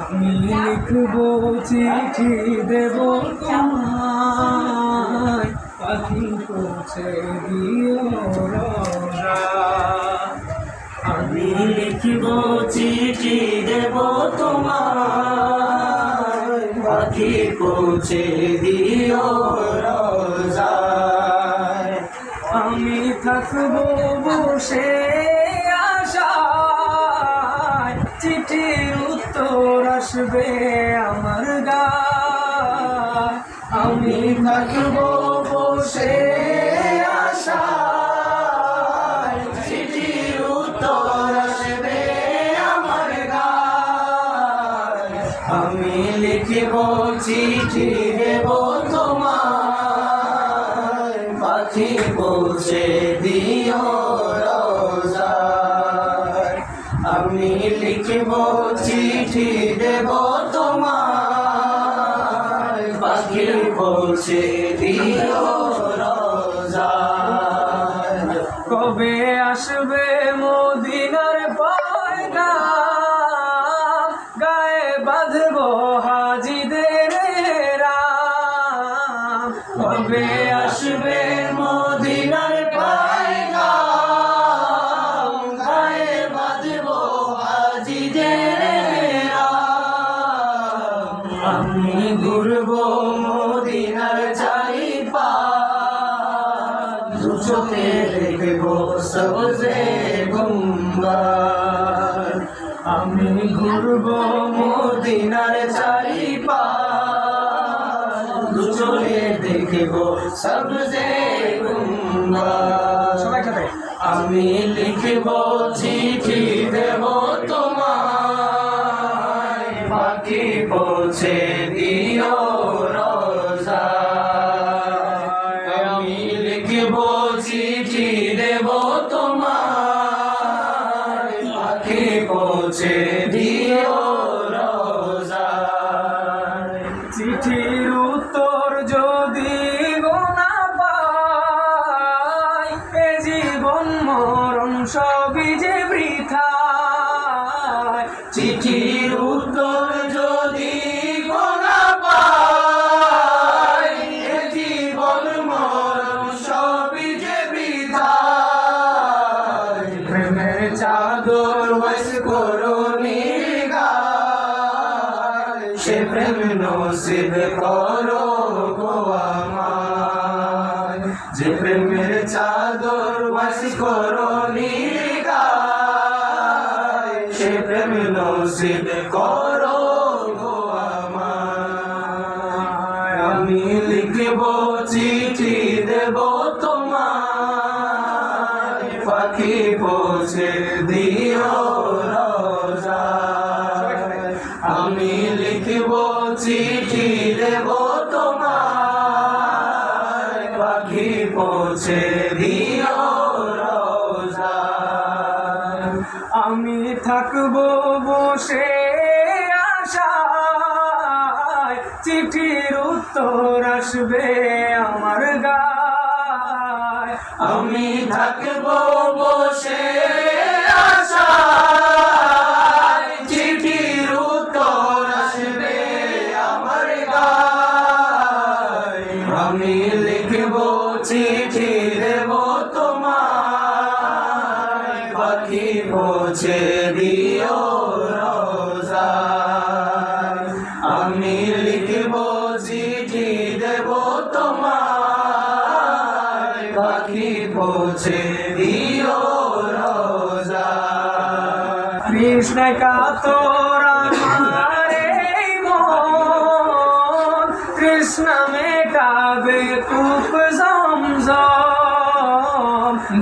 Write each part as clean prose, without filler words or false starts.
আমি লিখব চিঠি দেব তোমায়, পাখি পৌঁছে দিও রোজা। আমি লিখব চিঠি দেব তোমায়, পাখি পৌঁছে দিও রোজায়। আমি থাকব বসে আশায়, চিঠির উত্তর আসবে আমার গায়। আমি থাকব বসে আশায়, চিঠির উত্তর আসবে আমার গায়। আমি লিখব চিঠি দেব তোমায়, পাখি পৌঁছে দিও রোজায়। আমি লিখব চিঠি দেব তোমায়, পাখি পৌঁছে দিও রোজায়। কবে আসবে মদিনার পয়গাম, গায়ে বাঁধব হাজিদের রাম। কবে আসবে মদিনার পয়গাম, গায়ে বাঁধব হাজিদের রাম। আমি ঘুরব মদিনার চারিপাশ, দু চোখে দেখব সবজে গুম্বাদ। আমি ঘুরব মদিনার চারিপাশ, দু চোখে দেখব সবজে গুম্বাদ। আমি লিখব চিঠি দেব তোমায়, পাখি পৌঁছে দিও রোজায়। আমি লিখব চিঠি দেব তোমায়, পাখি পৌঁছে দিও রোজায়। চিঠির উত্তর যদি গোনা পাই, এ জীবন মরণ সবই যে বৃথায়। চিঠির উত্তর যদি গোনা পাই, এ জীবন মরণ সবই যে বৃথায়। প্রেমের চাদর বস করো নিগায়, সে প্রেম নসিব করো গো আমায়। যে প্রেমের চাদর বস করো নিগায়, সে প্রেম নসিব করো গো আমায়। আমি লিখব চিঠি দেব তোমায়, পাখি পৌঁছে দিও রোজায়। আমি লিখব চিঠি দেব তোমায়, পাখি পৌঁছে দিও রোজায়। আমি থাকব বসে আশায়, চিঠির উত্তর আসবে আমার গায়। আমি থাকব বসে আশায়, চিঠির উত্তর আসবে আমার গায়। আমি লিখব চিঠি দেব তোমায়, পাখি পৌঁছে দিও রোজায়। আমি লিখব চিঠি দেব তোমায়, পাখি পৌঁছে দিও রোজায়। কৃষ্ণ কাতর আমার এই মন, কৃষ্ণ মেটাবে কূপ জমজম।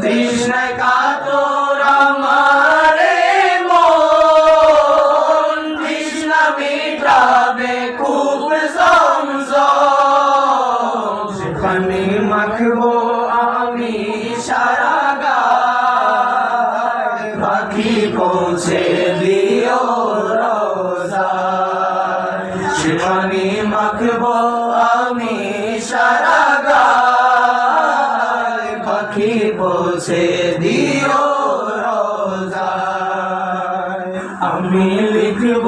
কৃষ্ণ কাতর আমার এই মন, কৃষ্ণ মেটাবে কূপ জমজম। পানি মাখবো আমি সারা গায়, পাখি পৌঁছে দিও রোজায়। সে পানি মাখবো আমি সারা গায়, পাখি পৌঁছে দিও রোজায়। আমি লিখব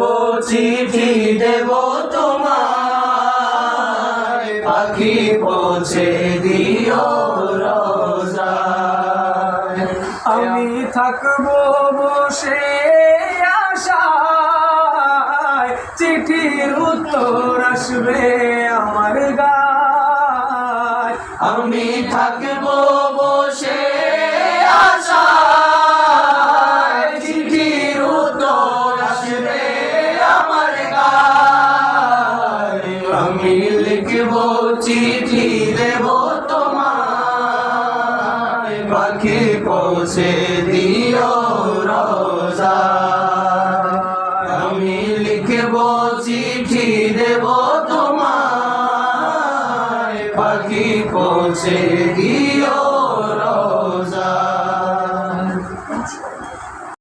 চিঠি চিঠি দেব তোমায়, পাখি পৌঁছে দিও রোজায়। আমি থাকবো বসে আশায়, চিঠির উত্তর আসবে আমার গায়। আমি থাকবো